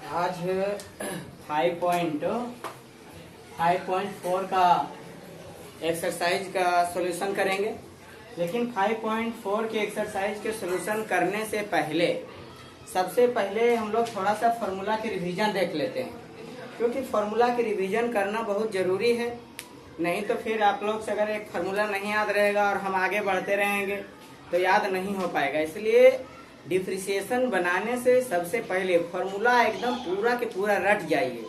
आज 5.4 का एक्सरसाइज का सॉल्यूशन करेंगे। लेकिन 5.4 के एक्सरसाइज के सॉल्यूशन करने से पहले सबसे पहले हम लोग थोड़ा सा फार्मूला की रिवीजन देख लेते हैं, क्योंकि फार्मूला की रिवीजन करना बहुत ज़रूरी है। नहीं तो फिर आप लोग से अगर एक फार्मूला नहीं याद रहेगा और हम आगे बढ़ते रहेंगे तो याद नहीं हो पाएगा। इसलिए डिफ्रेंशिएशन बनाने से सबसे पहले फार्मूला एकदम पूरा के पूरा रट जाइए।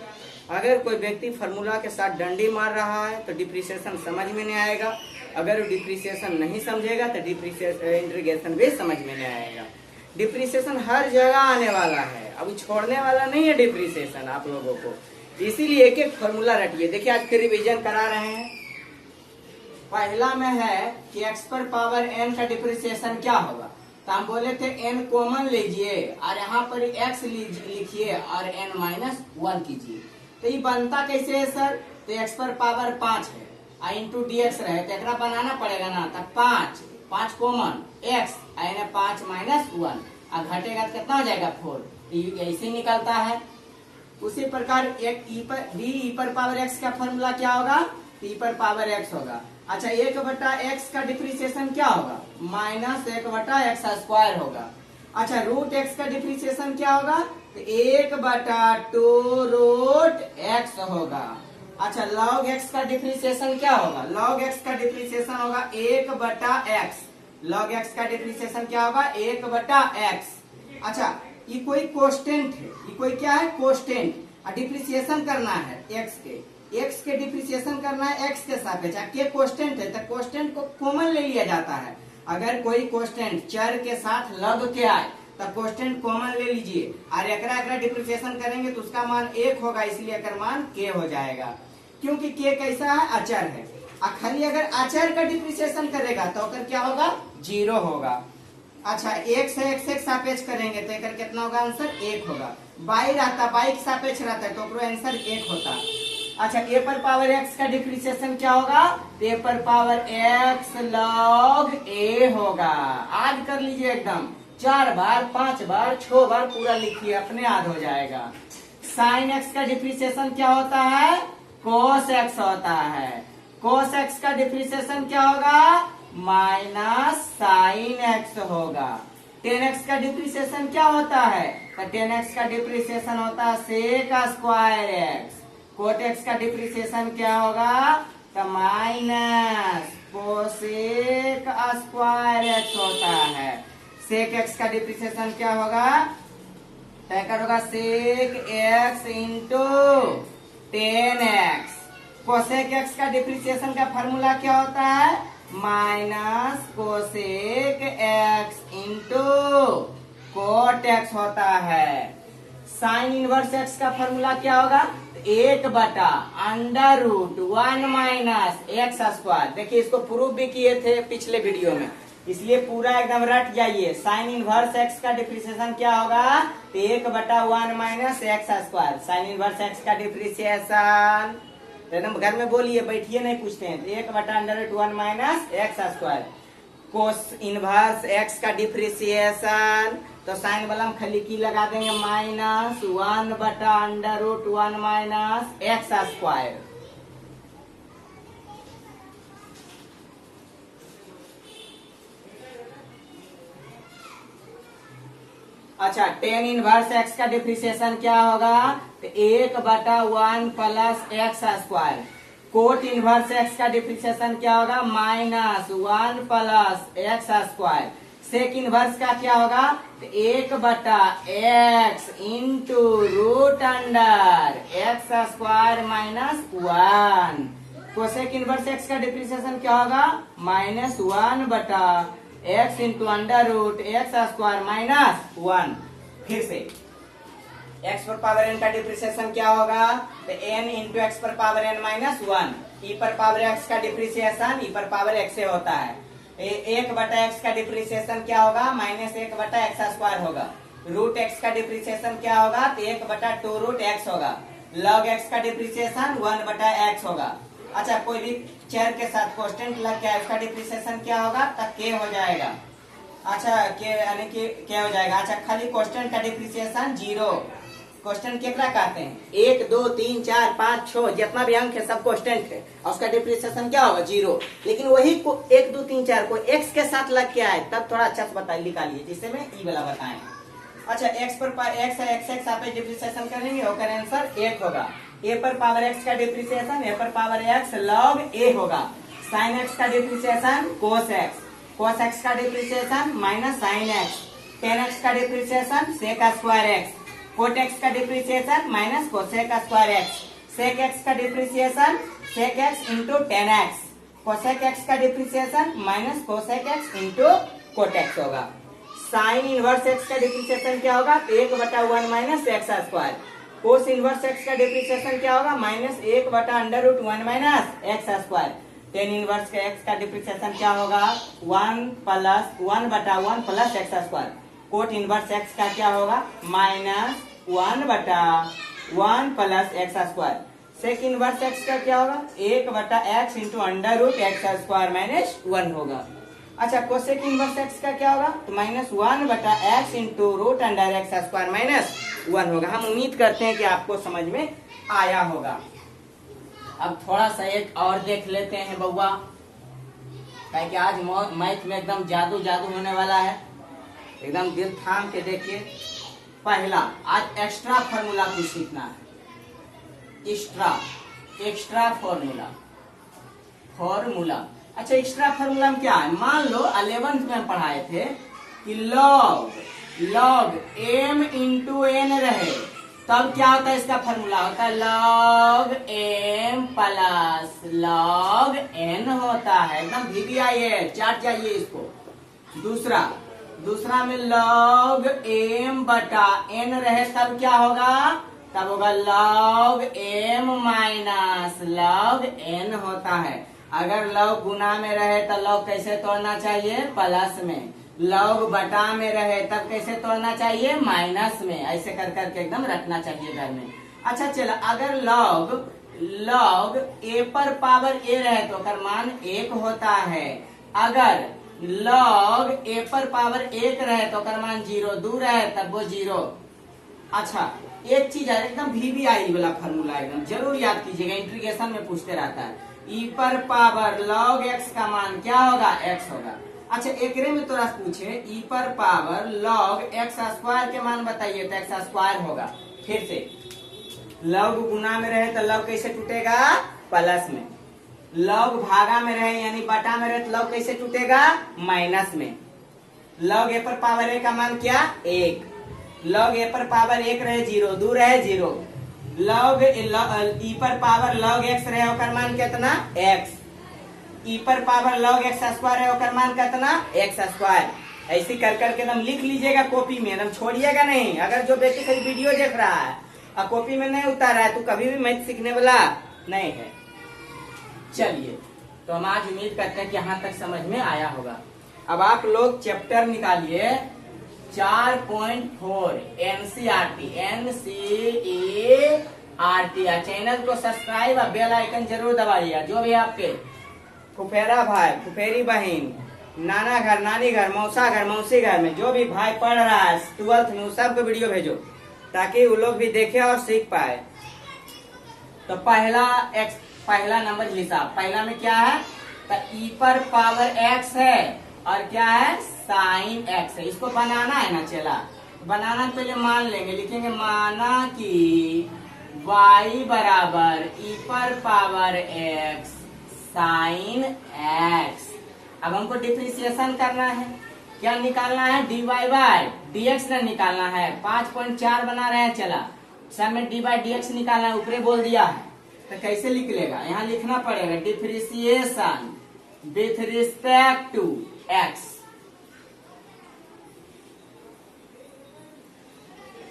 अगर कोई व्यक्ति फार्मूला के साथ डंडी मार रहा है तो डिफ्रेंशिएशन समझ में नहीं आएगा। अगर डिफ्रेंशिएशन नहीं समझेगा तो इंटीग्रेशन भी समझ में नहीं आएगा। डिफ्रेंशिएशन हर जगह आने वाला है, अभी छोड़ने वाला नहीं है डिफ्रेंशिएशन आप लोगों को। इसीलिए एक एक फार्मूला रटिए। देखिए आज फिर रिवीजन करा रहे हैं। पहला में है कि x पर पावर n का डिफ्रेंशिएशन क्या होगा। तो हम बोले थे n कॉमन लीजिए और यहाँ पर x लिखिए और n माइनस 1 कीजिए। तो ये बनता कैसे है सर? तो x पर पावर 5 है और इंटू dx रहे तो एकरा बनाना पड़ेगा ना। तो 5 कॉमन x यानी 5 माइनस 1 और घटेगा तो कितना हो जाएगा 4। तो ऐसे निकलता है। उसी प्रकार एक e पर पावर x का फॉर्मूला क्या होगा? e पर पावर x होगा। अच्छा 1/x का डिफ्रेंशिएशन क्या होगा? माइनस 1/x² होगा। अच्छा रूट x का डिफ्रेंशिएशन क्या होगा? तो 1/2√x होगा। अच्छा log x का डिफ्रेंशिएशन क्या होगा? log x का डिफ्रेंशिएशन होगा 1/x। log x का डिफ्रेंशिएशन क्या होगा? 1/x। अच्छा ये कोई कांस्टेंट है, ये कोई क्या है? कांस्टेंट। डिफ्रेंशिएशन करना है x के डिफ्रेंशिएशन करना है x के सापेक्ष। के कांस्टेंट है तो कांस्टेंट को कॉमन ले लिया जाता है। अगर कोई कांस्टेंट चर के साथ लग के आए तो कांस्टेंट कॉमन ले लीजिए और एकरा डिफ्रेंशिएशन करेंगे तो उसका मान 1 होगा, इसलिए एकर मान k हो जाएगा। क्योंकि k कैसा है? अचर है। खाली अगर अचर का डिफ्रेंशिएशन करेगा तो ओकर क्या होगा? 0 होगा। अच्छा एक से x एक सापेक्ष करेंगे तो एकर कितना होगा? आंसर 1 होगा। y रहता y के सापेक्ष रहता है तो ओकरो आंसर 1 होता। अच्छा a पर पावर x का डिफ्रेंशिएशन क्या होगा? a पर पावर x log a होगा। आज कर लीजिए एकदम 4 बार 5 बार 6 बार पूरा लिखिए, अपने याद हो जाएगा। साइन x का डिफ्रेंशिएशन क्या होता है? cos x होता है। cos x का डिफ्रेंशिएशन क्या होगा? माइनस साइन x होगा। 10x का डिफ्रेंशिएशन क्या होता है? तो 10x का डिफ्रेंशिएशन होता है sec² x। कोट x का डिफ्रेंशिएशन क्या होगा? तो माइनस कोसेक² x होता है। सेक x का डिफ्रेंशिएशन क्या होगा? तो होगा sec x into 10x। Cosec x का डिफ्रेंशिएशन का फॉर्मूला क्या होता है? Minus cosec x into coat x होता है। साइन इनवर्स x का फॉर्मूला क्या होगा? 1/√1 माइनस x²। देखिए इसको प्रूव भी किए थे पिछले वीडियो में, इसलिए पूरा एकदम रट जाइए। साइन इनवर्स x का डिफ्रेंशिएशन क्या होगा? 1/1 minus x²। Sine inverse x का डिफ्रेंशिएशन एकदम घर में बोलिए, बैठिए नहीं पूछते हैं। 1/√1 माइनस x²। कोस इनवर्स x का डिफ्रेंशिएशन तो साइन वाला हम खाली की लगा देंगे माइनस 1/√1 माइनस x²। अच्छा टेन इनवर्स x का डिफ्रेंशिएशन क्या होगा? तो 1/1 plus x²। Coat inverse x का डिफ्रेंशिएशन क्या होगा? Minus 1 plus x²। Sec inverse का क्या होगा? तो 1/x into root under x² minus 1। Cosec inverse x का डिफ्रेंशिएशन क्या होगा? Minus 1/x into under root x² minus 1। फिर से x पर पावर n का डिफ्रेंशिएशन क्या होगा? तो n इंटू x पर पावर n माइनस 1। e पर पावर x का डिफ्रेंशिएशन e पर पावर x से होता है। 1/x का डिफ्रेंशिएशन क्या होगा? माइनस 1/x² होगा। रूट x का डिफ्रेंशिएशन क्या होगा? तो 1/2√x होगा। log x का डिफ्रेंशिएशन 1/x होगा। अच्छा कोई भी चर के साथ कांस्टेंट लग गया उसका डिफ्रेंशिएशन क्या होगा? तो k हो जाएगा। अच्छा के यानी कि क्या हो जाएगा? अच्छा खाली कांस्टेंट का डिप्रिसिएशन 0, क्वेश्चन केकरा कहते हैं? 1 2 3 4 5 6 जितना भी अंक है सब कांस्टेंट है और उसका डिप्रिसिएशन क्या होगा? 0। लेकिन वही को 1 2 3 4 को x के साथ लग के आए तब थोड़ा अच्छा से बता निकालिए, जिससे मैं ई वाला बताएं। अच्छा x पर x है, x आप डिप्रिसिएशन करेंगे, होगा आंसर 1 होगा। a पर पावर x का डिप्रिसिएशन, a पर पावर x log a होगा। sin x का depreciation cos x, cos x का depreciation minus sin x, tan x का depreciation sec square x, cot x का depreciation minus cosec square x, sec x का depreciation sec x into tan x, cosec x का depreciation minus cosec x into cot x होगा। Sine inverse x का depreciation क्या होगा? 1/1 minus x square. Cos inverse x का depreciation क्या होगा? Minus 1/√1 minus x square. Tan inverse का x का डिप्रिसिएशन क्या होगा? 1/1 plus x square. Cot inverse x का क्या होगा? Minus 1/1 plus x square. Sec inverse x का क्या होगा? 1/x into √x square minus 1 होगा। अच्छा, कोसेक इनवर्स x का क्या होगा? तो minus 1/x into √x square minus 1 होगा। हम उम्मीद करते हैं कि आपको समझ में आया होगा। अब थोड़ा सा एक और देख लेते हैं बउआ, कि आज मैथ में एकदम जादू जादू होने वाला है। एकदम दिल थाम के देखिए। पहला, आज एक्स्ट्रा फॉर्मूला कुछ सीखना है। Extra formula. अच्छा, एक्स्ट्रा फॉर्मूला में क्या है? मान लो 11th में हम पढ़ाए थे कि log m इंटू एन रहे, तब क्या होता है? इसका फॉर्मूला होता है log m plus log n होता है। एकदम VBI चाट जाइए इसको। दूसरा में log m बटा n रहे तब क्या होगा? तब होगा log m minus log n होता है। अगर log गुना में रहे तो log कैसे तोड़ना चाहिए? प्लस में। log बटा में रहे तब कैसे तोड़ना चाहिए? माइनस में। ऐसे कर करके एकदम रखना चाहिए घर में। अच्छा चलो, अगर log a पर पावर a रहे तो कर मान 1 होता है। अगर log a पर पावर 1 रहे तो कर मान 0 दूर रहे तब वो 0। अच्छा, एक चीज है, एकदम VBI वाला फॉर्मूला एकदम जरूर याद कीजिएगा, इंटीग्रेशन में पूछते रहता है। e पर पावर log x का मान क्या होगा? x होगा। अच्छा, एक में थोड़ा पूछे e पर पावर log x स्क्वायर के मान बताइए तो x स्क्वायर होगा। फिर से log गुना में रहे तो log कैसे टूटेगा? प्लस में। log भागा में रहे यानी बटा में रहे तो log कैसे टूटेगा? माइनस में। log a पर पावर a का मान क्या? 1। log a पर पावर 1 रहे 0 दूर रहे 0। log e पर पावर log x रहे होकर मान कितना? x। e पर पावर log x स्क्वायर रहे होकर मान कितना? x square. ऐसे कर करके एकदम लिख लीजिएगा कॉपी में, एकदम छोड़िएगा नहीं। अगर जो व्यक्ति कभी वीडियो देख रहा है और कॉपी में नहीं उतारा है तो कभी भी मैथ सीखने वाला नहीं है। चलिए, तो हम आज उम्मीद करते हैं कि यहाँ तक समझ में आया होगा। अब आप लोग चैप्टर निकालिए 4.4 NCERT। चैनल को सब्सक्राइब और बेल आइकन जरूर दबाइएगा। जो भी आपके फुफेरा भाई, फुफेरी बहन, नाना घर, नानी घर, मौसा घर, मौसी घर में जो भी भाई पढ़ रहा है 12th में, उस सबको वीडियो भेजो ताकि वो लोग भी देखे और सीख पाए। तो पहला नंबर हिसाब, पहला में क्या है? तो e पर पावर x है और क्या है? साइन x है। इसको बनाना है ना, चला बनाना पहले मान लेंगे, लिखेंगे माना कि y बराबर e पर पावर x साइन x। अब हमको डिफ्रेंशिएशन करना है, क्या निकालना है? dy बाय dx ना निकालना है। 5.4 बना रहे हैं, चला सब में dy बाय dx निकालना है, ऊपरे बोल दिया है। तो कैसे लिख लेगा? यहाँ लिखना पड़ेगा differentiation with respect to x।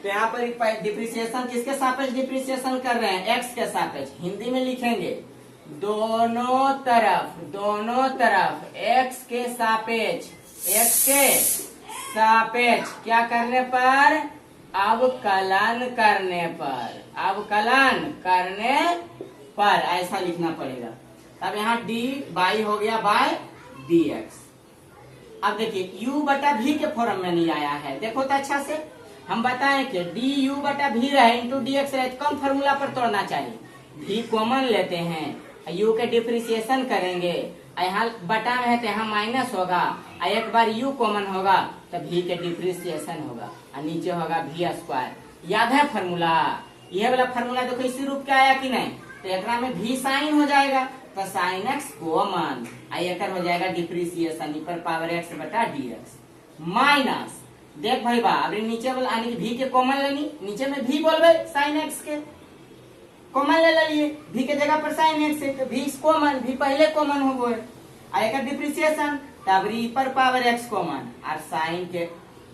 तो यहाँ पर डिप्रिसिएशन किसके सापेक्ष डिप्रिसिएशन कर रहे हैं? x के सापेक्ष। हिंदी में लिखेंगे दोनों तरफ x के सापेक्ष क्या करने पर? अवकलन करने पर ऐसा लिखना पड़ेगा। तब यहाँ dy हो गया बाय dx। अब देखिए u बटा v के फॉर्म में नहीं आया है, देखो तो अच्छा से। हम बताएं कि डी यू बटा भी रहे इंटू डी एक्स रहे, तो कम फॉर्मूला पर तोड़ना चाहिए। भी कॉमन लेते हैं, यू के डिप्रिसिएशन करेंगे, यहाँ बटा में है तो यहाँ माइनस होगा, एक बार यू कॉमन होगा तो भी के डिप्रिसिएशन होगा, और नीचे होगा भी स्क्वायर। याद है फॉर्मूला? यह वाला फॉर्मूला देखो इसी रूप का आया कि नहीं, तो एक में भी साइन हो जाएगा, तो साइन एक्स कॉमन, एक हो जाएगा डिप्रिसिएशन ई पर पावर एक्स बटा डी एक्स माइनस। देख भाई बा, अभी नीचे वाला यानी कि भी के कॉमन लेनी, नीचे में भी बोलबे साइन एक्स के कॉमन ले लिए, भी के जगह पर साइन एक्स है तो भी कॉमन, भी पहले कॉमन हो गए, आएगा डिप्रिसिएशन, तब ई पर पावर एक्स कॉमन और साइन के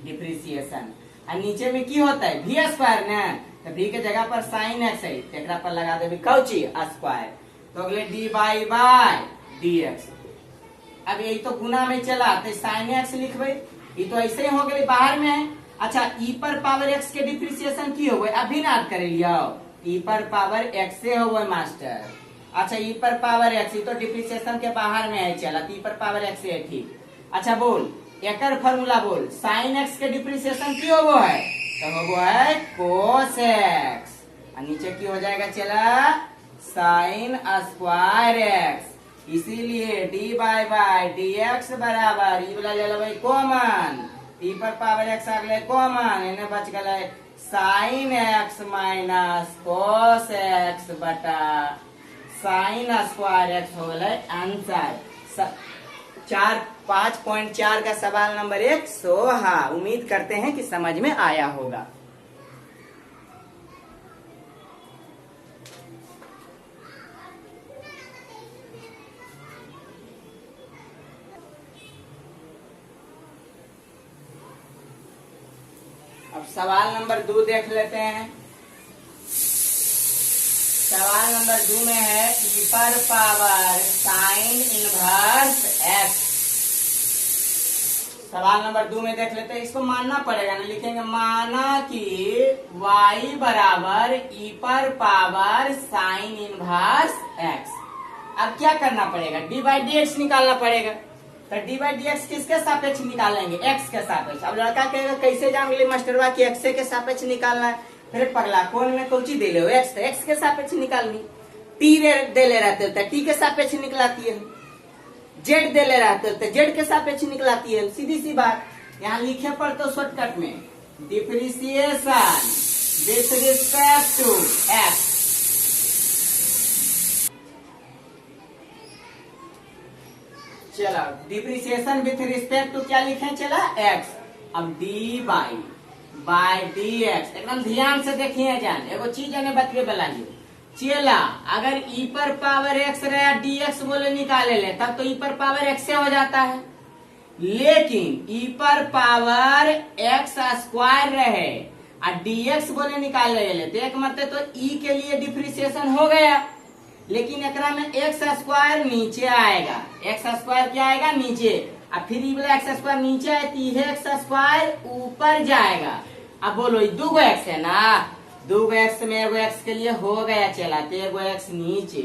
डिप्रिसिएशन, और नीचे में की होता है भी स्क्वायर ने, तो भी के जगह पर साइन एक्स है, एकरा पर लगा देबे कौची स्क्वायर, तो अगले डी बाई डी एक्स। अब यही तो गुना में चला तो साइन एक्स लिखबे, ये तो ऐसे ही हो गए बाहर में है। अच्छा ई पर पावर एक्स के डिप्रिसिएशन की हो गए, अभी याद कर लियो, ई पर पावर एक्स से हो गए मास्टर। अच्छा ई पर पावर एक्स तो डिप्रिसिएशन के बाहर में है, चला ई पर पावर एक्स है ठीक। अच्छा बोल एकर फॉर्मूला बोल, साइन एक्स के डिप्रिसिएशन की हो है, तो हो है कोस एक्स, और नीचे की हो जाएगा चला साइन स्क्वायर एक्स, इसीलिए डी बाई डी एक्स बराबर ई वाला ले लेबै कॉमन, ई पर पावर एक्स आ गए कॉमन, इन्हें बच गए sine x minus cos x बटा साइन स्क्वायर एक्स हो गए आंसर। 5.4 का सवाल नंबर 100। हाँ, उम्मीद करते हैं कि समझ में आया होगा। अब सवाल नंबर 2 देख लेते हैं। सवाल नंबर 2 में है ई पर पावर साइन इनवर्स एक्स। सवाल नंबर 2 में देख लेते हैं, इसको मानना पड़ेगा ना, लिखेंगे माना कि y बराबर ई पर पावर साइन इनवर्स एक्स। अब क्या करना पड़ेगा, डी बाई डी एक्स निकालना पड़ेगा, तो डी बाई डी एक्स किसके सापेक्ष निकालेंगे, एक्स के सापेक्ष। अब लड़का कहेगा कैसे जान गए मास्टरवा की एक्स के सापेक्ष निकालना है, फिर पगला कौन में कौची दे ले एक्स, तो एक्स के सापेक्ष निकालनी, टी दे ले रहते तो टी के सापेक्ष निकलाती है, जेड दे ले रहते तो जेड के सापेक्ष निकलाती है, सीधी सी बात। यहाँ लिखे पर तो शॉर्टकट में depreciation with respect to x, चलो डिप्रिसिएशन विथ रिस्पेक्ट टू क्या लिखे चला एक्स। अब डी बाई डी एक्स, एकदम ध्यान से देखिए जान, एगो चीज ने बतले वाला चेला, अगर ई पर पावर एक्स रहे डी एक्स बोले निकाले ले तब तो ई पर पावर एक्स से हो जाता है, लेकिन ई पर पावर एक्स स्क्वायर रहे और डी एक्स बोले निकाले ले तो एक मतलब तो ई के लिए डिप्रिसिएशन हो गया, लेकिन एकरा में एक्स स्क्वायर नीचे आएगा, एक्स स्क्वायर क्या आएगा नीचे, और फिर ई वाला एक्स स्क्वायर नीचे आए तो एक्स स्क्वायर ऊपर जाएगा। अब बोलो दो एक्स है ना, दो एक्स में एगो एक्स के लिए हो गया चला, तो एगो एक्स नीचे,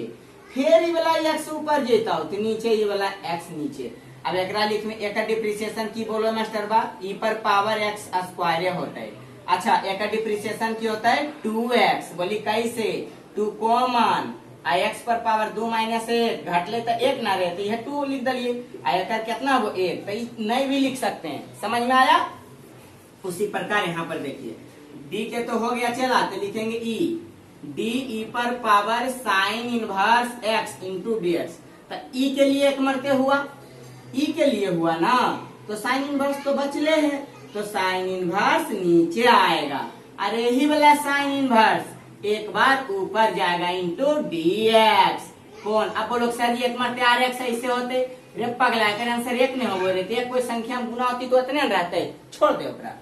फिर ये वाला एक्स ऊपर जेता हो तो नीचे ये वाला एक्स नीचे। अब एकरा लिख में एक डिप्रिसिएशन की बोलो मास्टर बा, ई पर पावर एक्स स्क्वायर होता है। अच्छा एक डिप्रिसिएशन की होता है 2x, बोली कैसे, 2 कॉमन, एक्स पर पावर 2 माइनस 1 घट ले तो 1 ना रहे तो यह 2 लिख दिए, आयकर कितना वो 1, तो नहीं भी लिख सकते हैं, समझ में आया। उसी प्रकार यहाँ पर देखिए डी के तो हो गया चला, तो लिखेंगे ई, डी ई पर power sine inverse x into D x, तो ई के लिए एक मरते हुआ, ई के लिए हुआ ना, तो साइन इनवर्स तो बचले है, तो साइन इनवर्स नीचे आएगा, अरे यही वाला साइन इनवर्स एक बार ऊपर जाएगा इंटू डी एक्स। कौन, अब बोलो सर एक मरते आर एक्स ऐसे होते, रे पगला कर आंसर एक नहीं हो रहे, कोई संख्या में गुना होती तो इतने रहते, छोड़ दे ओकरा।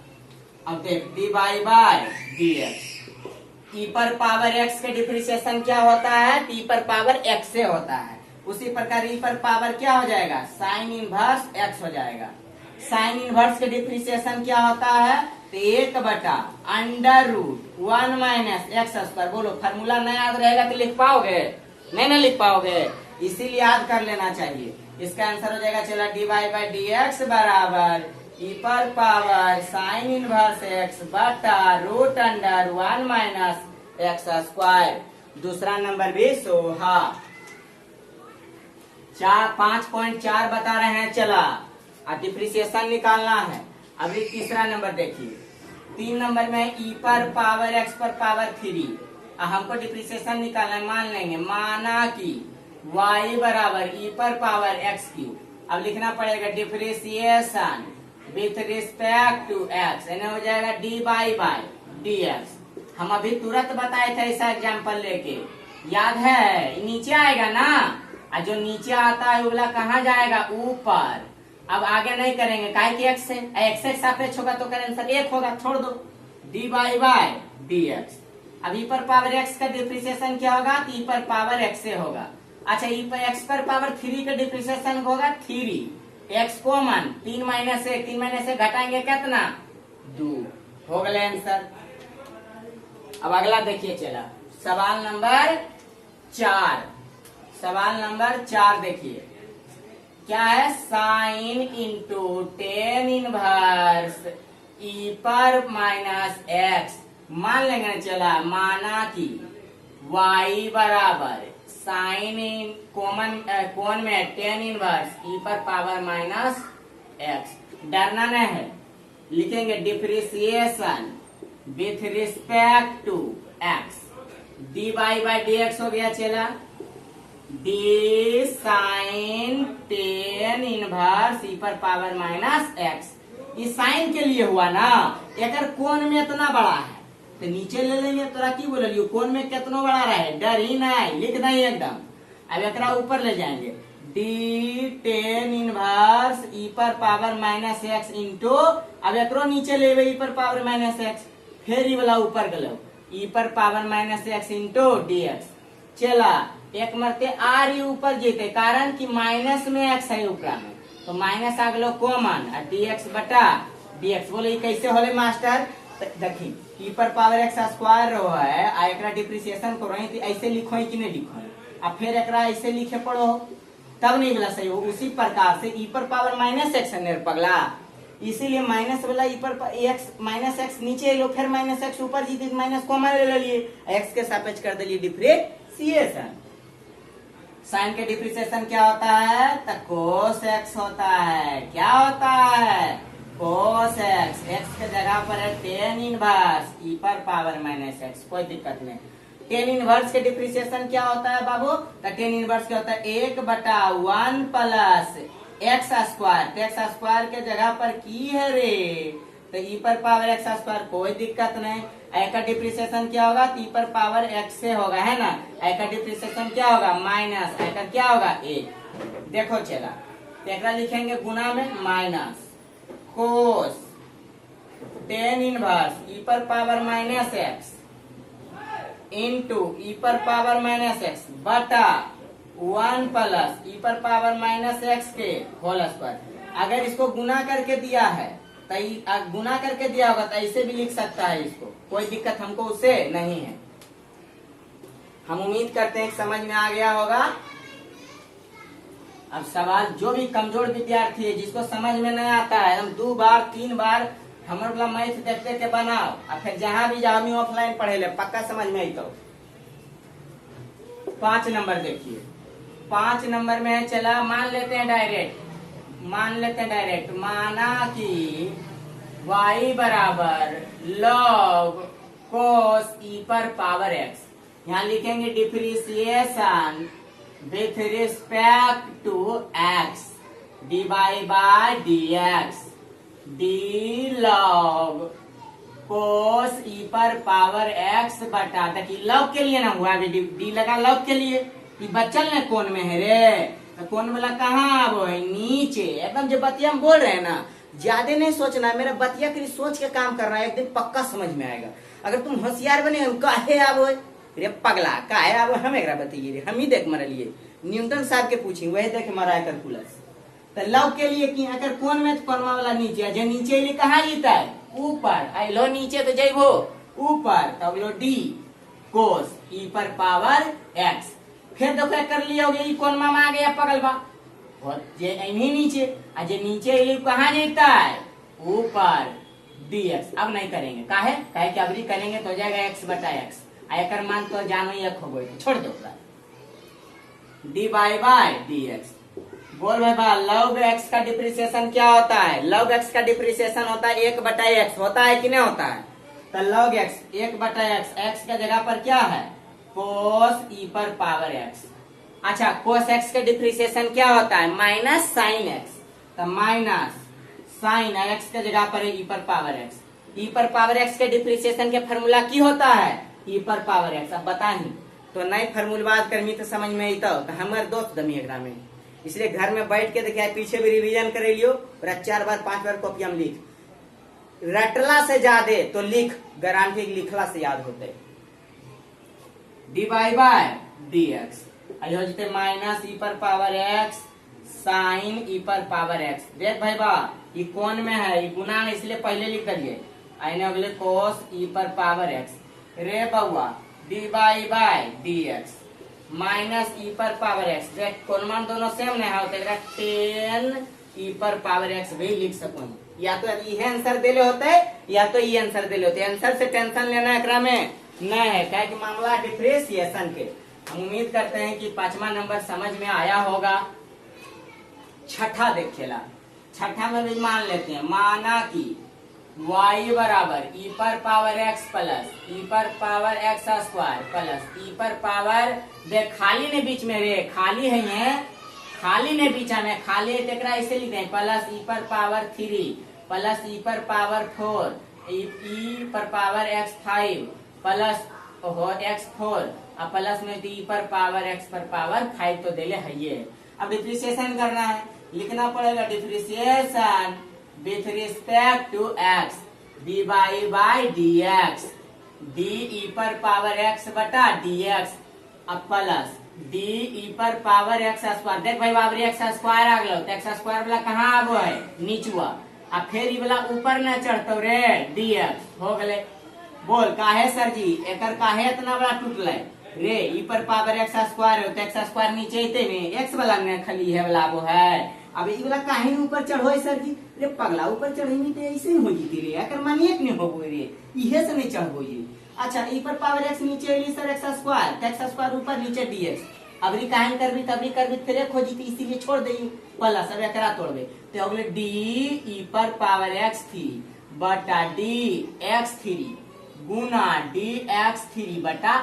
अब देख डी बाई डी एक्स, ई पर पावर एक्स के डिप्रिसिएशन क्या होता है, टी पर पावर एक्स से होता है, उसी प्रकार ई पर पावर क्या हो जाएगा, साइन इनवर्स एक्स हो जाएगा। साइन इनवर्स के डिप्रिसिएशन क्या होता है, तो 1/√1 माइनस एक्स स्क्वायर। बोलो फॉर्मूला नहीं याद रहेगा तो लिख पाओगे, नहीं ना लिख पाओगे, इसीलिए याद कर लेना चाहिए। इसका आंसर हो जाएगा चला डी बाई डी एक्स बराबर ई पर पावर साइन इनवर्स एक्स बटा root under 1 minus x square. दूसरा नंबर भी सोहा। 5.4 बता रहे हैं। चला अब डिप्रिसिएशन निकालना है। अभी तीसरा नंबर देखिए। 3 नंबर में ई पर पावर एक्स पर पावर 3। हमको डिप्रिसिएशन निकालना है। मान लेंगे माना कि y बराबर ई पर पावर एक्स क्यूब। अब लिखना पड़ेगा depreciation with respect to x, यानी हो जाएगा डी बाई डी एक्स। हम अभी तुरंत बताए थे ऐसा एग्जाम्पल लेके, याद है? नीचे आएगा ना, और जो नीचे आता है वाला कहाँ जाएगा? ऊपर। अब आगे नहीं करेंगे, काहे कि एक्स है, एक्स एक्स सापेक्ष होगा तो करें आंसर एक होगा, छोड़ दो, डी बाई डी एक्स। अब ई पर पावर एक्स का डिप्रिसिएशन क्या होगा? तो ई पर पावर एक्स से होगा। अच्छा, ई पर एक्स पर पावर 3 का डिप्रिसिएशन होगा 3 एक्स कॉमन, 3 माइनस 1 घटाएंगे कितना? 2 हो गए आंसर। अब अगला देखिए, चला सवाल नंबर 4। सवाल नंबर 4 देखिए क्या है? Sine into ten inverse e पर माइनस एक्स। मान लेंगे, चला माना कि y बराबर साइन इन कौन में टेन इनवर्स ई पर पावर माइनस एक्स। डरना नहीं है, लिखेंगे depreciation with respect to x, d y by D x हो गया। चला d sine tan inverse e पर पावर माइनस एक्स। ये साइन के लिए हुआ ना, एक कोण में इतना बड़ा है तो नीचे ले लेंगे। तोरा की बोल लियो कोण में कितना बड़ा रहे, डर ही नहीं, लिख दें एकदम। अब एकरा ऊपर ले जाएंगे, डी टेन इनवर्स ई पर पावर माइनस एक्स इंटू, अब एकरो नीचे ले ई पर पावर माइनस एक्स, फिर ई वाला ऊपर गलो ई पर power minus x into D x. चला एक मरते आर ही ऊपर जीते, कारण कि माइनस में एक्स है ऊपर में, तो माइनस आ गलो कॉमन, और डी एक्स बटा डी एक्स। बोले कैसे होले मास्टर? देखी ई पर पावर एक्स स्क्वायर रहो है, आ एकरा डिप्रिसिएशन करो है, ऐसे लिखो है कि नहीं लिखो है? अब फिर एकरा ऐसे लिखे पड़ो तब नहीं बोला सही हो। उसी प्रकार से ई पर पावर माइनस एक्स है पगला, इसीलिए माइनस वाला ई पर एक्स माइनस एक्स नीचे लो, फिर माइनस एक्स ऊपर जीते, माइनस कॉमन ले लिए, एक्स के सापेक्ष कर दिए डिप्रिसिएशन। साइन के डिप्रिसिएशन क्या होता है? तो कोस एक्स होता है। क्या होता है? Cos x. एक्स के जगह पर है टेन इनवर्स ई पर पावर माइनस एक्स, कोई दिक्कत नहीं। टेन इनवर्स के डिप्रिसिएशन क्या होता है बाबू? तो टेन इनवर्स क्या होता है? 1/1 plus x square. X square के जगह पर की है रे, तो ई पर पावर एक्स स्क्वायर, कोई दिक्कत नहीं। ए का डिप्रिसिएशन क्या होगा? ई पर पावर एक्स से होगा, है ना? ए का डिप्रिसिएशन क्या होगा? माइनस, ए का क्या होगा? 1। देखो चला एकरा लिखेंगे गुना में, minus cos ten inverse e पर पावर माइनस एक्स इंटू ई पर पावर माइनस एक्स बटा 1 प्लस ई पर पावर माइनस एक्स के होल स्क्वायर। अगर इसको गुना करके दिया है तो गुना करके दिया होगा तो ऐसे भी लिख सकता है इसको, कोई दिक्कत हमको उससे नहीं है। हम उम्मीद करते हैं समझ में आ गया होगा। अब सवाल जो भी कमजोर विद्यार्थी है जिसको समझ में नहीं आता है, हम 2 बार 3 बार हमारे मैथ देखते के बनाओ, और फिर जहां भी जाओ, हम ऑफलाइन पढ़े ले, पक्का समझ में आई। तो 5 नंबर देखिए। 5 नंबर में चला मान लेते हैं डायरेक्ट, माना कि y बराबर लॉग कोस ई पर पावर एक्स। यहाँ लिखेंगे depreciation with respect to x, D by by D x, D log cos E पर पावर एक्स बटा, देखिए लॉग के लिए ना हुआ, अभी डी लगा लॉग के लिए, ये बच्चल ने कौन में है रे, तो कौन वाला कहाँ वो है? नीचे एकदम। जो बतिया हम बोल रहे हैं ना, ज्यादा नहीं सोचना, मेरा बतिया के लिए सोच के काम करना है, एक दिन पक्का समझ में आएगा। अगर तुम होशियार बने, काहे आबो रे पगला, काहे आबो हम एक बताइए रे, हम ही देख मर लिए, न्यूटन साहब के पूछी वही देख मरा कैलकुलस। तो लव के लिए कि अगर कौन में तो कौनमा वाला नीचे, जो नीचे लिए कहाँ जीता है? ऊपर। आई लो नीचे तो जइबो ऊपर, तब लो डी कोस ई पर पावर एक्स। फिर देखो कर लिया होगा, ये कौन मामा आ गया पगल बा, और जे नीचे, आ जे नीचे ये कहाँ जीता है? ऊपर dx। अब नहीं करेंगे, काहे काहे कि अबरी करेंगे तो हो जाएगा x बटा x। एकर मान तो जानो ही हो गई, छोड़ दो dy बाय dx। बोल भाई बा, लॉग x का डिप्रिसिएशन क्या होता है? लॉग x का डिप्रिसिएशन होता है 1 बटा x, होता है कि नहीं होता है? तो लॉग x 1 बटा x के जगह पर क्या है? cos e पर पावर x। अच्छा, cos x का डिप्रिसिएशन क्या होता है? Minus sine x। तो माइनस साइन x के जगह पर e पर पावर x। e पर पावर x के डिप्रिसिएशन के फॉर्मूला की होता है? e पर पावर x। अब बता ही तो नई फॉर्मूला करमी तो समझ में आई तो हमारे दोस्त दमी एकरा में, इसलिए घर में बैठ के देखिए, पीछे भी रिवीजन कर लियो और 4 बार 5 बार कॉपी में लिख, रटला से ज्यादा तो लिख, गारंटी लिखला से याद होते। dy बाय dx आई हो जते माइनस e पर पावर x साइन e पर पावर x। देख भाई बा, ये कौन में है? ये गुना में, इसलिए पहले लिख दिए। आइने अगले cos e पर पावर x रे बउआ dy by dx minus e पर पावर x। देख कौन मान दोनों सेम नहीं होते, 10 e पर पावर x भी लिख सको। या तो ये आंसर देले होते या तो ये आंसर देले होते। आंसर से टेंशन लेना एकरा में नहीं है, क्या कि मामला डिफ्रेंशिएशन के। हम उम्मीद करते हैं कि 5वां नंबर समझ में आया होगा। छठा देखेला, छठा में भी मान लेते हैं, माना कि y बराबर e पर पावर x प्लस e पर power x square plus e पर पावर, देख खाली ने बीच में रे, खाली है ये, खाली ने बीच में, खाली है तेकरा ऐसे लिखते हैं प्लस e पर पावर 3 प्लस e पर पावर 4 e पर पावर x 5 प्लस x4 और प्लस में e पर पावर x पर पावर 5 तो देले है ये। अब डिफ्रेंशिएशन करना है, लिखना पड़ेगा differentiation with respect to x dy by dx d e पर पावर x बटा dx अब प्लस d e पर पावर x स्क्वायर। देख भाई बाबरी x स्क्वायर आ गलो, तो x स्क्वायर वाला कहाँ आबो है? नीचुआ। अब फिर ई वाला ऊपर न चढ़तो रे, dx हो गले। बोल काहे सर जी एकर काहे इतना बड़ा टूटले रे? ई पर पावर x स्क्वायर हो तो x स्क्वायर नीचे इते में x वाला में खाली है वाला वो है। अब ई वाला काहे ऊपर चढ़ो है सर जी? रे पगला ऊपर चढ़ी नहीं तो ऐसे ही हो जीती रे, एकर मानिए कि नहीं होबो रे, इहे से नहीं चढ़बो ये। अच्छा, ई पर पावर x नीचे एली सर x स्क्वायर, तो x स्क्वायर ऊपर नीचे dx। अबरी काहे करबी तबरी करबी फिर एक हो जीती, इसीलिए छोड़ देई प्लस। अब एकरा तोड़बे तो अगले d e पर पावर x3 बटा dx3 गुना dx3 बटा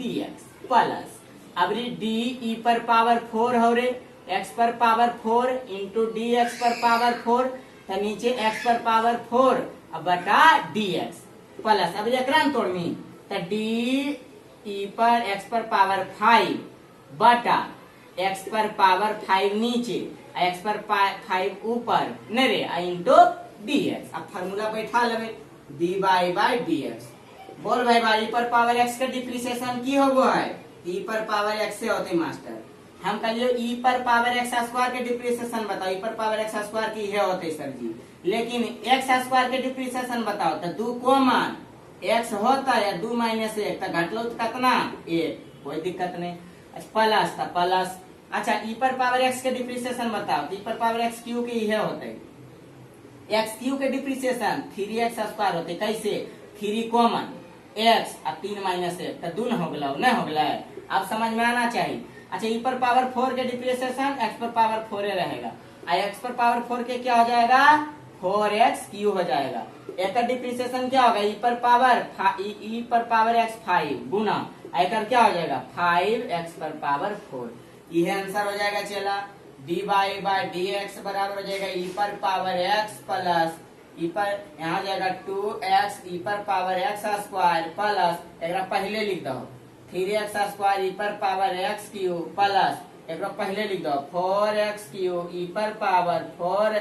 dx प्लस अबरी d e पर पावर 4 हो रे, x पर पावर 4 इंटू dx पर पावर 4 तो नीचे x पर पावर 4 अब बटा dx प्लस। अब एकरा तोड़मी तो d e पर x पर पावर 5 बटा x पर पावर 5 नीचे x पर 5 ऊपर नहीं रे इंटू dx। अब फार्मूला बैठा लेवे dy बाय dx। बोल भाई भाई पर पावर x का डिफ्रेंशिएशन की होगो है? e पर पावर x से होते मास्टर। हम कहियो e पर पावर x स्क्वायर के डिफ्रेंशिएशन बताओ, e पर पावर x स्क्वायर की है होते सर जी, लेकिन x स्क्वायर के डिफ्रेंशिएशन बताओ तो 2 कॉमन x होता है 2 माइनस 1 तो घटलो तो कितना 1, कोई दिक्कत नहीं। प्लस था प्लस। अच्छा, e पर पावर x के डिफ्रेंशिएशन बताओ तो e पर पावर x क्यू के ये होते x क्यू के डिफ्रेंशिएशन 3x स्क्वायर होते। कैसे? 3 कॉमन x और 3 माइनस 1 तो 2 हो गला नहीं हो गला, अब समझ में आना चाहिए। अच्छा, e पर पावर 4 के डिफ्रेंशिएशन x पर पावर 4 रहेगा, x पर पावर 4 के क्या हो जाएगा 4x क्यू हो जाएगा। एक डिफ्रेंशिएशन क्या होगा? e पर पावर x 5 गुना एकर क्या हो जाएगा 5x पर पावर 4। यह आंसर हो जाएगा चला dy बाय dx बराबर हो जाएगा e पर पावर x प्लस e पर यहाँ जाएगा 2x e पर पावर x स्क्वायर प्लस एक पहले लिख दो 3x स्क्वायर e पर पावर x क्यू प्लस एक पहले लिख दो 4x क्यू e पर पावर 4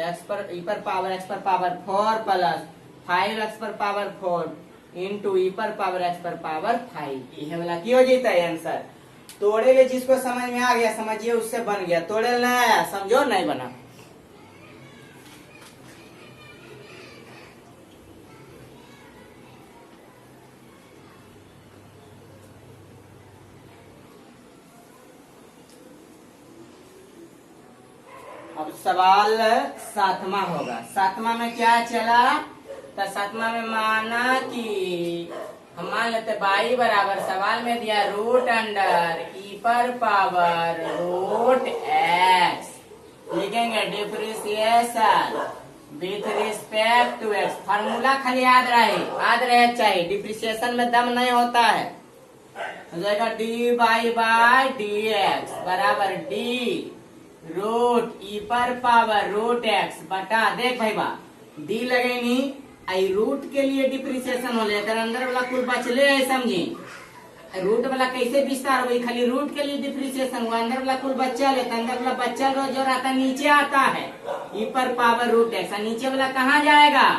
x पर e पर पावर x पर पावर 4 प्लस 5x पर पावर 4 इंटू e पर पावर x पर पावर 5। ये वाला की हो जाता है आंसर। तोड़े ले जिसको समझ में आ गया समझिए उससे बन गया, तोड़े ना आया समझो नहीं बना। अब सवाल 7वां होगा। 7वां में क्या चला, तो 7वां में माना कि हम मान लेते बाई बराबर, सवाल में दिया रूट अंडर ई पर पावर रूट एक्स, लिखेंगे depreciation with respect to x. Formula खाली याद रहे चाहिए, डिप्रिसिएशन में दम नहीं होता है। हो जाएगा डी बाई डी एक्स बराबर डी रूट ई पर पावर रूट एक्स बटा, देख भाई बा डी लगे नहीं, आई रूट के लिए डिप्रिसिएशन हो लेकर अंदर वाला कुल बचले है, समझी रूट वाला कैसे विस्तार हुई, खाली रूट के लिए डिप्रिसिएशन हुआ, अंदर वाला कुल बच्चा लेता, अंदर वाला बच्चा जो रहता नीचे आता है ई पर पावर रूट एक्स, नीचे वाला कहाँ जाएगा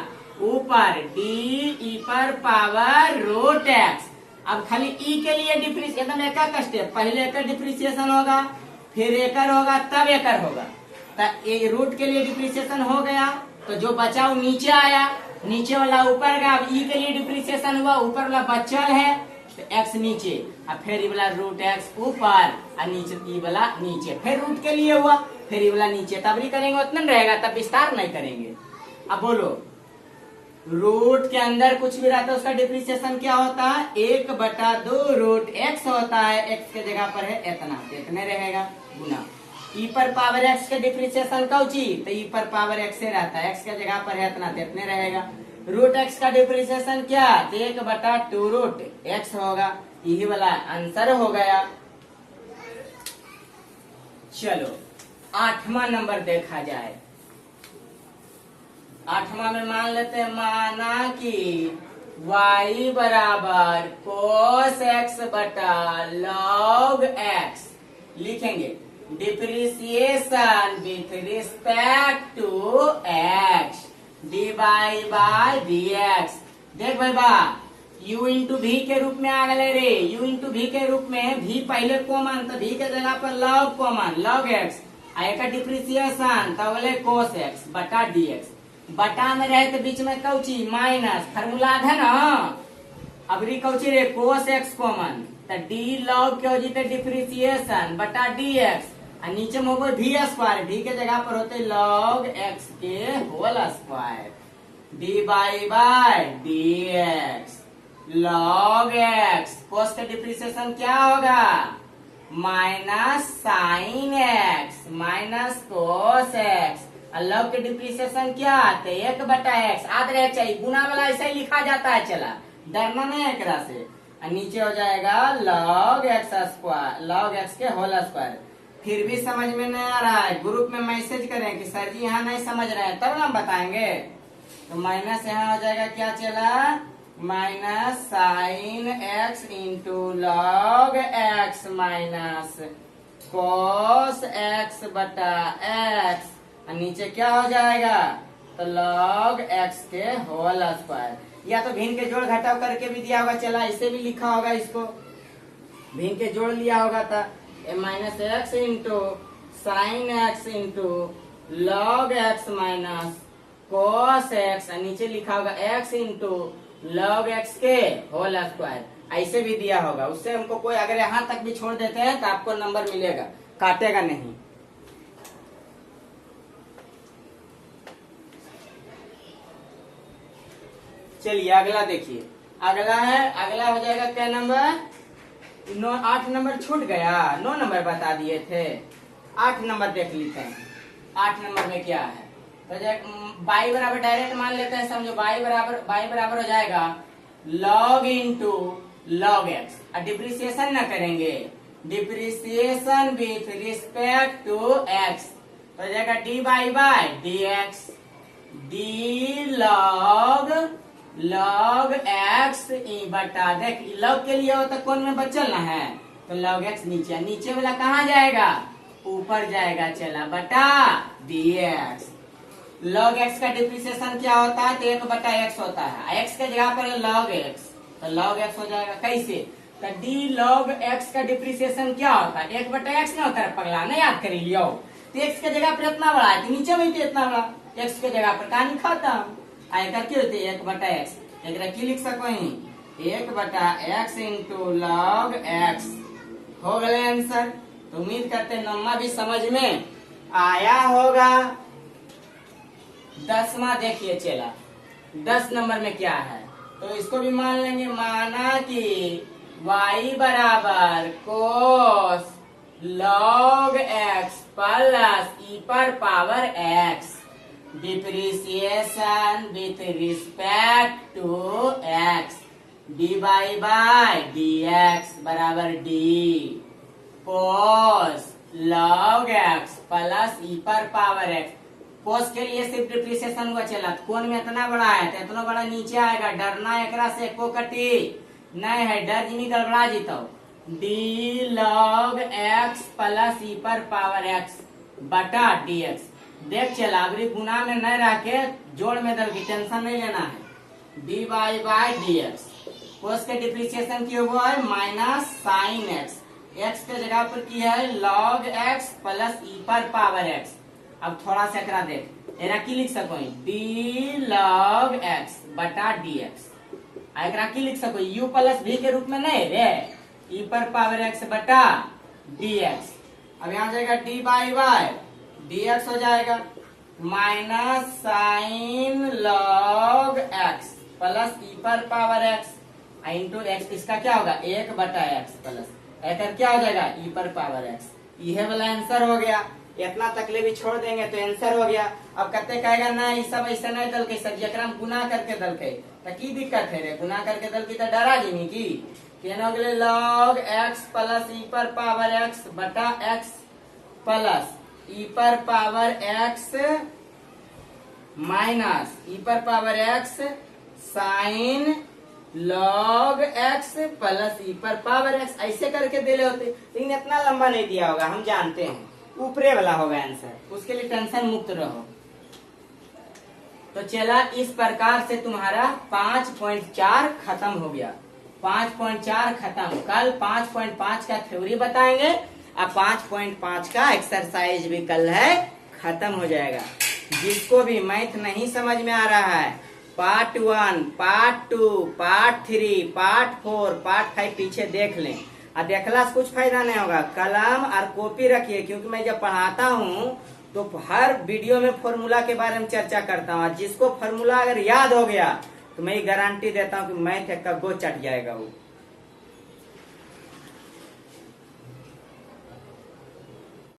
ऊपर डी ई पर पावर रूट एक्स। अब खाली ई के लिए डिप्रिसिएशन एक स्टेप, पहले एक डिप्रिसिएशन होगा, फिर एकड़ होगा, तब एकड़ होगा। तो रूट के लिए डिप्रिसिएशन हो गया, तो जो बचा वो नीचे आया, नीचे वाला ऊपर गया। अब ई के लिए डिप्रिसिएशन हुआ, ऊपर वाला बचल है तो एक्स नीचे, अब फिर ई वाला रूट एक्स ऊपर और नीचे ई वाला नीचे, फिर रूट के लिए हुआ, फिर ई वाला नीचे, तब भी करेंगे उतना रहेगा, तब विस्तार नहीं करेंगे। अब बोलो रूट के अंदर कुछ भी रहता है उसका डिप्रिसिएशन क्या होता है, 1/2 रूट एक्स होता है, एक्स के जगह पर है इतना, इतने रहेगा गुना ई पर पावर एक्स के डिप्रिसिएशन कौची, तो ई पर पावर एक्स से रहता है, एक्स के जगह पर है इतना, इतने रहेगा। रूट एक्स का डिप्रिसिएशन क्या, 1/2 रूट एक्स होगा, यही वाला आंसर हो गया। चलो 8वां नंबर देखा जाए। 8वां में मान लेते हैं, माना कि y बराबर cos x बटा log x, लिखेंगे depreciation with respect to x dy by dx। देख भाई बा u इंटू भी के रूप में आ गए रे, u इंटू भी के रूप में भी पहले कॉमन, तो भी के जगह पर log कॉमन log x, आएगा डिप्रिसिएशन तो बोले cos x बटा dx, बटा में रहे तो बीच में कौची माइनस, फार्मूला है ना, अबरी कौची रे cos x कॉमन, तो d log के हो जीते डिप्रिसिएशन बटा dx, और नीचे में होगा भी स्क्वायर, भी के जगह पर होते log x के whole square, dy by dx log x, cos का डिप्रिसिएशन क्या होगा minus sine x minus cos x, और log के डिप्रिसिएशन क्या तो 1/x, याद रहे चाहिए, गुना वाला ऐसा ही लिखा जाता है, चला डरना नहीं है एकरा से। और नीचे हो जाएगा log x square log x के होल स्क्वायर। फिर भी समझ में नहीं आ रहा है, ग्रुप में मैसेज करें कि सर जी यहाँ नहीं समझ रहे हैं, तब ना बताएंगे। तो माइनस यहाँ हो जाएगा, क्या चला minus sine x into log x minus cos x बटा x, और नीचे क्या हो जाएगा तो log x के होल स्क्वायर, या तो भिन्न के जोड़ घटाव करके भी दिया होगा, चला इसे भी लिखा होगा, इसको भिन्न के जोड़ लिया होगा था minus x into sine x into log x minus cos x, नीचे लिखा होगा x इंटू लॉग एक्स के होल स्क्वायर, ऐसे भी दिया होगा। उससे हमको कोई अगर यहाँ तक भी छोड़ देते हैं तो आपको नंबर मिलेगा, काटेगा नहीं। चलिए अगला देखिए, अगला हो जाएगा क्या नंबर 9, 8 नंबर छूट गया, 9 नंबर बता दिए थे, 8 नंबर देख लेते हैं। 8 नंबर में क्या है, तो बाई बराबर डायरेक्ट मान लेते हैं, समझो बाई बराबर हो जाएगा log इंटू लॉग एक्स, और डिप्रिसिएशन ना करेंगे, depreciation with respect to x, तो हो जाएगा d by D x, D log x बटा, देख लॉग के लिए हो तो कौन में बचल ना है, तो लॉग एक्स नीचे, नीचे वाला कहाँ जाएगा ऊपर जाएगा, चला बटा dx। log x का डिप्रिसिएशन क्या होता है तो 1/x होता है, x के जगह पर log x, तो log x हो जाएगा कैसे, तो d log x का डिप्रिसिएशन क्या होता है 1/x नहीं होता है, पगला नहीं याद कर लियो, तो x के जगह पर इतना बड़ा है तो नीचे में भी इतना बड़ा, x के जगह पर कहानी खत्म, आएगा क्या होते 1/x, एक की लिख सको 1/x इंटू लॉग x, हो गए आंसर। तो उम्मीद करते हैं नम्मा भी समझ में आया होगा। 10वां देखिए चला, 10 नंबर में क्या है, तो इसको भी मान लेंगे। माना कि y बराबर cos log x plus e पर power x depreciation with respect to x dy by dx बराबर d cos log x plus e पर पावर x। कोस के लिए सिर्फ डिप्रिसिएशन हुआ चला, कौन में इतना बड़ा है तो इतना बड़ा नीचे आएगा। डरना एकरा से एको कटी नहीं है, डर जिनी गड़बड़ा जीतो। D log x plus E पर पावर एक्स बटा dx। देख चला अबरी गुना में न रह के जोड़ में दल की टेंशन नहीं लेना है। डी वाई बाई dx कोस के डिप्रिसिएशन की हुआ है माइनस साइन एक्स, एक्स के जगह पर की है log x प्लस ई पर पावर x। अब थोड़ा सा एकरा देख, एरा की लिख सको डी लॉग एक्स बटा dx। एकरा की लिख सको u प्लस v के रूप में नहीं रे, ई पर पावर x बटा dx। अब यहाँ जाएगा डी बाई वाई dx हो जाएगा minus sine log x plus E पर पावर x इंटू एक्स। इसका क्या होगा 1 बटा x प्लस एकर क्या हो जाएगा ई पर पावर x। यह वाला आंसर हो गया। इतना तकले भी छोड़ देंगे तो आंसर हो गया। अब कहते कहेगा ना ये सब ऐसा नहीं दल के सर जरा गुना करके दल के तो की दिक्कत है रे, गुना करके दल की तो डरा जी की केना हो गए log x प्लस ई पर पावर x बटा x प्लस ई पर पावर x माइनस ई पर power x sine log x plus E पर पावर x। ऐसे करके दिले होते लेकिन इतना लंबा नहीं दिया होगा, हम जानते हैं ऊपरे वाला होगा आंसर, उसके लिए टेंशन मुक्त रहो। तो चला इस प्रकार से तुम्हारा 5.4 खत्म हो गया। 5.4 खत्म। कल 5.5 का थ्योरी बताएंगे, अब 5.5 का एक्सरसाइज भी कल है खत्म हो जाएगा। जिसको भी मैथ नहीं समझ में आ रहा है part 1, part 2, part 3, part 4, part 5 पीछे देख लें। अब देखला से कुछ फायदा नहीं होगा, कलम और कॉपी रखिए, क्योंकि मैं जब पढ़ाता हूँ तो हर वीडियो में फॉर्मूला के बारे में चर्चा करता हूँ। जिसको फॉर्मूला अगर याद हो गया तो मैं गारंटी देता हूँ कि मैथ एक का गो चट जाएगा वो।